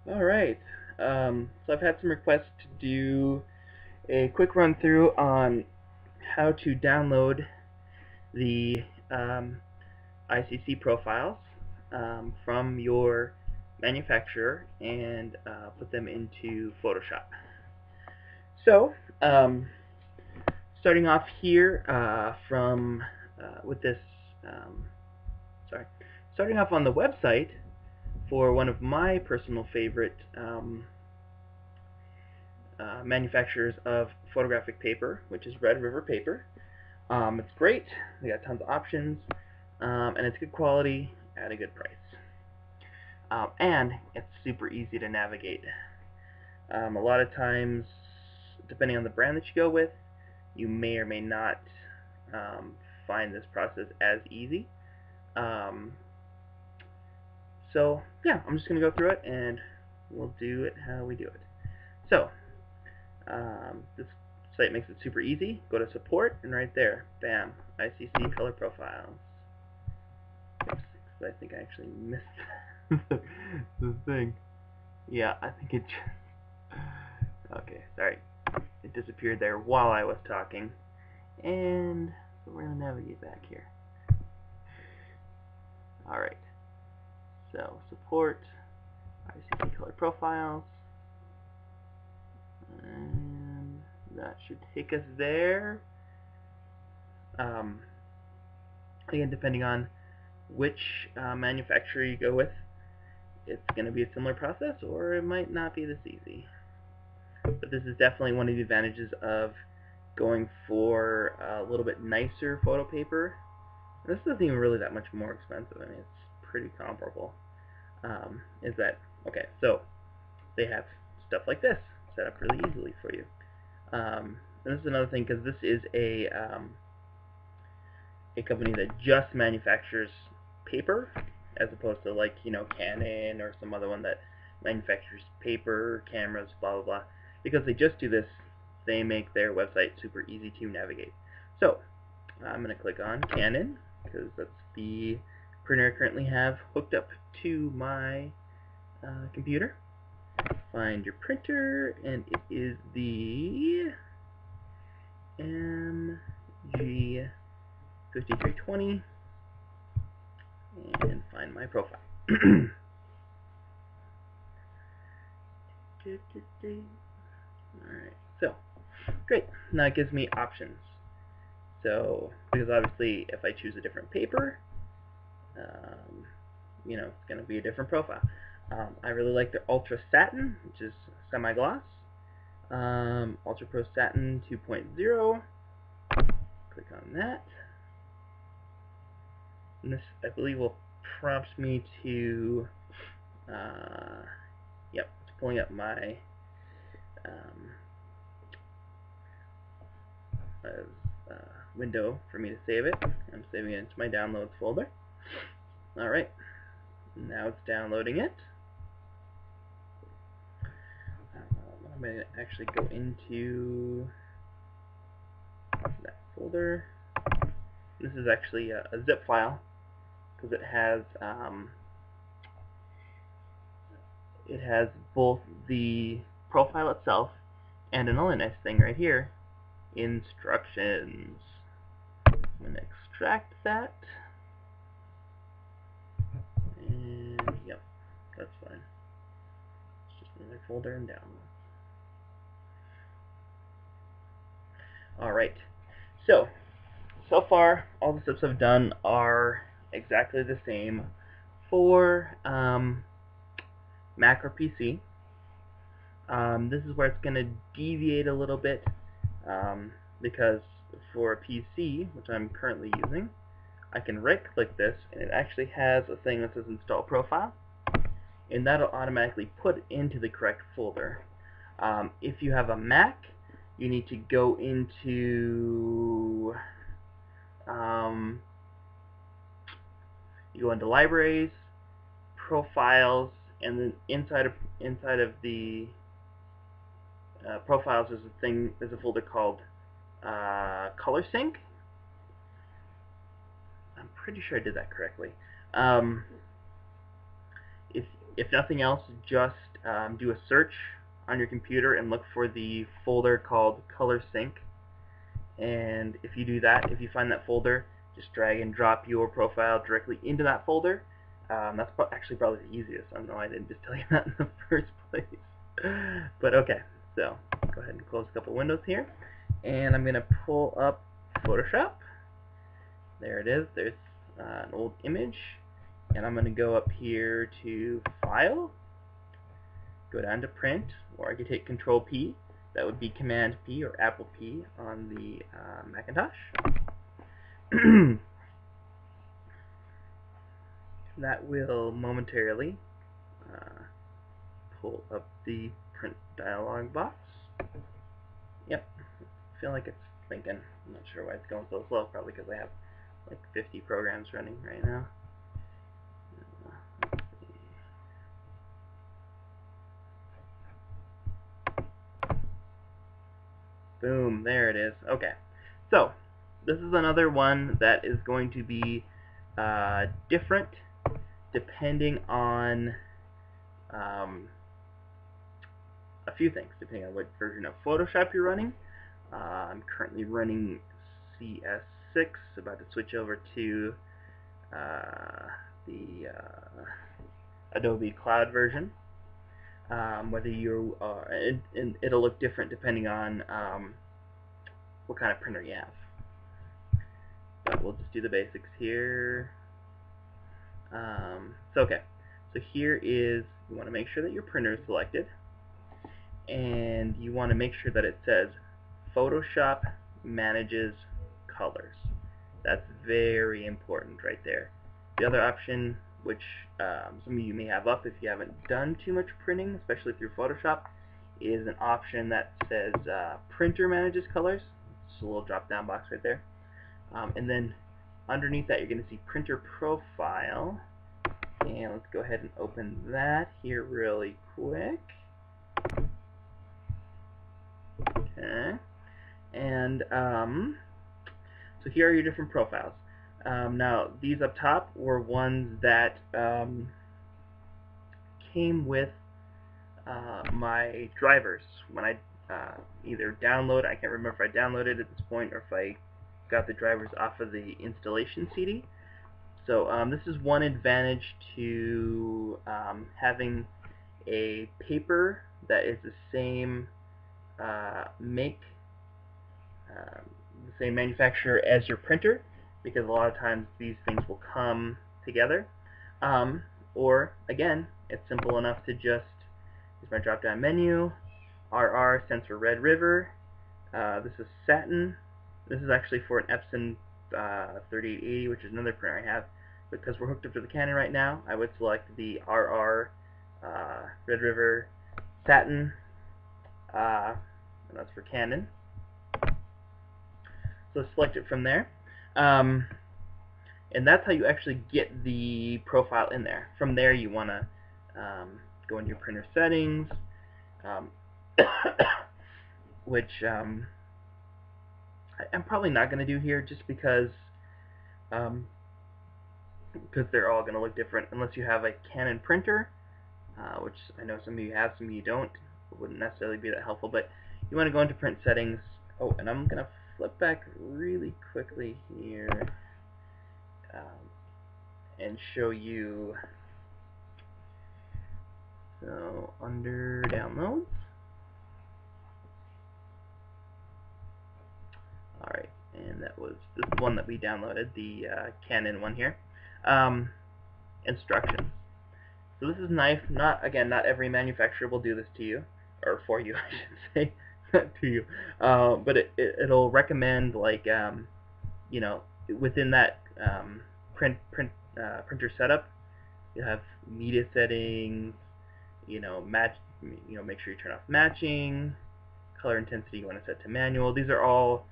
Alright, so I've had some requests to do a quick run through on how to download the ICC profiles from your manufacturer and put them into Photoshop. So, starting off here from with this, sorry, starting off on the website for one of my personal favorite manufacturers of photographic paper, which is Red River Paper. It's great. They got tons of options, and it's good quality at a good price. And it's super easy to navigate. A lot of times, depending on the brand that you go with, you may or may not find this process as easy. So yeah, I'm just going to go through it and we'll do it how we do it. So this site makes it super easy. Go to support and right there, bam, ICC color profiles. Oops, I think I actually missed the thing. Yeah, I think it just... Okay, sorry. It disappeared there while I was talking. And so we're going to navigate back here. Alright. So, support, ICC color profiles. And that should take us there. Again, depending on which manufacturer you go with, it's going to be a similar process, or it might not be this easy. But this is definitely one of the advantages of going for a little bit nicer photo paper. And this isn't even really that much more expensive. I mean, it's pretty comparable. Is that, okay, so they have stuff like this set up really easily for you. And this is another thing, because this is a company that just manufactures paper, as opposed to, like, you know, Canon or some other one that manufactures paper, cameras, blah blah blah. Because they just do this, they make their website super easy to navigate. So I'm going to click on Canon, because that's the printer I currently have hooked up to my computer. Find your printer, and it is the MG5320, and find my profile. Alright, so great. Now it gives me options. So, because obviously if I choose a different paper, you know, it's going to be a different profile. I really like their Ultra Satin, which is semi-gloss. Ultra Pro Satin 2.0. Click on that. And this, I believe, will prompt me to, yep, it's pulling up my window for me to save it. I'm saving it into my downloads folder. Alright, now it's downloading it. I'm going to actually go into that folder. This is actually a zip file, because it has both the profile itself and another nice thing right here, instructions. I'm going to extract that, and yep, that's fine. It's just another folder and download. Alright, so far all the steps I've done are exactly the same for Mac or PC. This is where it's going to deviate a little bit, because for a PC, which I'm currently using, I can right-click this, and it actually has a thing that says Install Profile, and that'll automatically put it into the correct folder. If you have a Mac, you need to go into Libraries, Profiles, and then inside of the Profiles there's a folder called Color Sync. I'm pretty sure I did that correctly. If nothing else, just do a search on your computer and look for the folder called Color Sync. And if you do that, if you find that folder, just drag and drop your profile directly into that folder. That's actually probably the easiest. I don't know why I didn't just tell you that in the first place. But okay, so go ahead and close a couple windows here. And I'm going to pull up Photoshop. There it is. There's an old image. And I'm going to go up here to File, go down to Print, or I could hit Control P. That would be Command P or Apple P on the Macintosh. That will momentarily pull up the print dialog box. Yep, I feel like it's thinking. I'm not sure why it's going so slow. Probably because I have like 50 programs running right now. Boom, there it is. Okay, so this is another one that is going to be different depending on a few things, depending on what version of Photoshop you're running. I'm currently running CS6, about to switch over to the Adobe Cloud version. Whether you are, and it'll look different depending on what kind of printer you have. But we'll just do the basics here. Okay, so here is, you want to make sure that your printer is selected, and you want to make sure that it says Photoshop manages colors. That's very important right there. The other option, which some of you may have up if you haven't done too much printing, especially through Photoshop, is an option that says Printer manages colors. It's a little drop down box right there. And then underneath that you're going to see Printer Profile. And let's go ahead and open that here really quick. Okay. And so here are your different profiles. Now, these up top were ones that came with my drivers when I either download. I can't remember if I downloaded at this point or if I got the drivers off of the installation CD. So this is one advantage to having a paper that is the same make, the same manufacturer as your printer, because a lot of times these things will come together. Or again, it's simple enough to just use my drop down menu. RR stands for Red River. This is satin. This is actually for an Epson 3880, which is another printer I have. Because we're hooked up to the Canon right now, I would select the RR Red River Satin, and that's for Canon. So select it from there, and that's how you actually get the profile in there. From there, you want to go into your printer settings, which I'm probably not going to do here, just because they're all going to look different unless you have a Canon printer, which I know some of you have, some of you don't. It wouldn't necessarily be that helpful, but you want to go into print settings. Oh, and I'm going to flip back really quickly here and show you. So under downloads, alright, and that was this one that we downloaded, the Canon one here. Instructions. So this is nice. Not every manufacturer will do this to you, or for you, I should say, not to you. But it'll recommend, like, you know, within that printer setup, you have media settings. You know, make sure you turn off matching. Color intensity you want to set to manual. These are all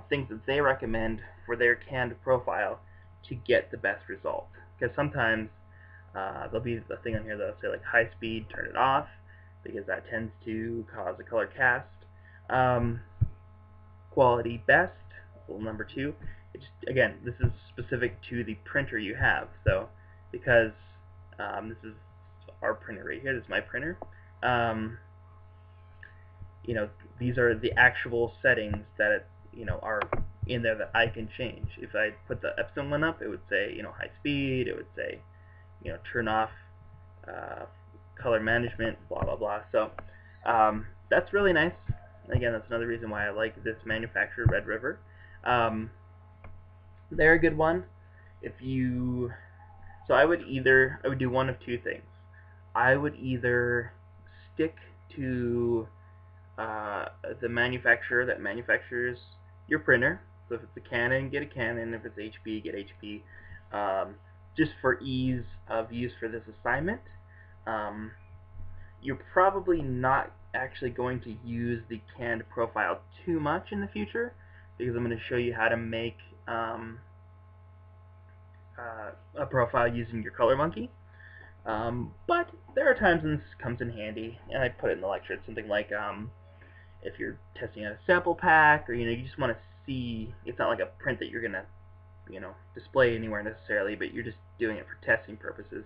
things that they recommend for their canned profile to get the best result. Because sometimes there'll be a thing on here that'll say like high speed, turn it off, because that tends to cause a color cast. Quality best, well, number 2. Again, this is specific to the printer you have. So because this is our printer right here, this is my printer, um, you know, these are the actual settings that are in there that I can change. If I put the Epson one up, it would say high speed. It would say turn off uh, color management, blah blah blah. So that's really nice. Again, that's another reason why I like this manufacturer, Red River. Um, they're a good one. If you So I would do one of two things. I would either stick to the manufacturer that manufactures your printer. So if it's a Canon, get a Canon. If it's HP, get HP. Just for ease of use for this assignment. You're probably not actually going to use the canned profile too much in the future, because I'm going to show you how to make a profile using your color monkey. But there are times when this comes in handy, and I put it in the lecture. It's something like if you're testing a sample pack, or you just want to see. It's not like a print that you're gonna display anywhere necessarily, but you're just doing it for testing purposes.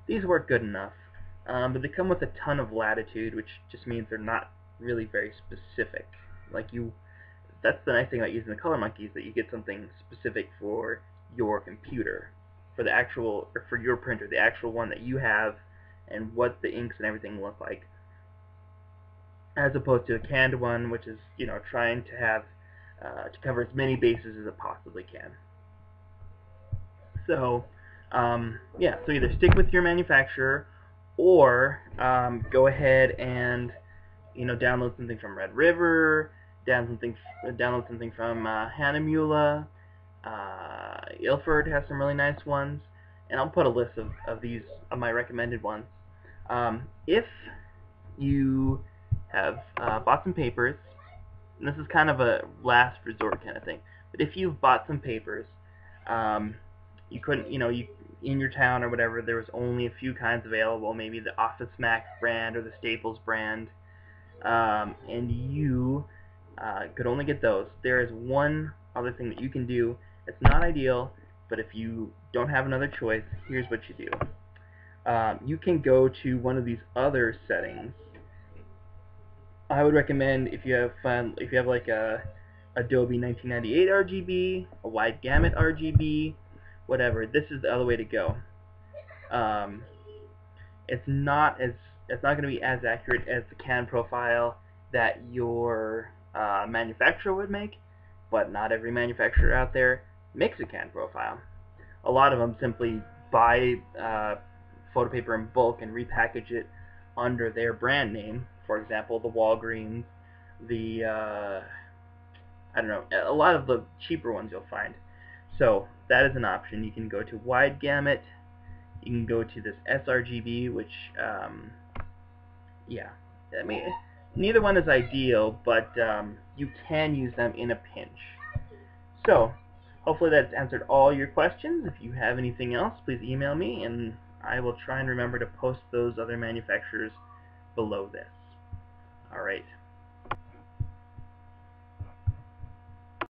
These work good enough, but they come with a ton of latitude, which just means they're not really very specific. That's the nice thing about using the color monkey, is that you get something specific for your computer, for the actual, or for your printer, the actual one that you have, and what the inks and everything look like, as opposed to a canned one, which is trying to have to cover as many bases as it possibly can. So yeah, so either stick with your manufacturer, or go ahead and download something from Red River, download something from Hahnemühle. Ilford has some really nice ones, and I'll put a list of these of my recommended ones. If you have bought some papers, and this is kind of a last resort kind of thing, but if you've bought some papers, you couldn't, in your town or whatever, there was only a few kinds available, maybe the Office Max brand or the Staples brand, and you could only get those. There is one other thing that you can do. It's not ideal, but if you don't have another choice, here's what you do. You can go to one of these other settings. I would recommend, if you have like a Adobe 1998 RGB, a wide gamut RGB, whatever, this is the other way to go. It's not going to be as accurate as the CAN profile that your manufacturer would make, but not every manufacturer out there makes a CAN profile. A lot of them simply buy photo paper in bulk and repackage it under their brand name. For example, the Walgreens, the I don't know, a lot of the cheaper ones you'll find. So that is an option. You can go to wide gamut. You can go to this sRGB, which yeah, I mean, neither one is ideal, but you can use them in a pinch. So hopefully that's answered all your questions. If you have anything else, please email me, and I will try and remember to post those other manufacturers below this. Alright.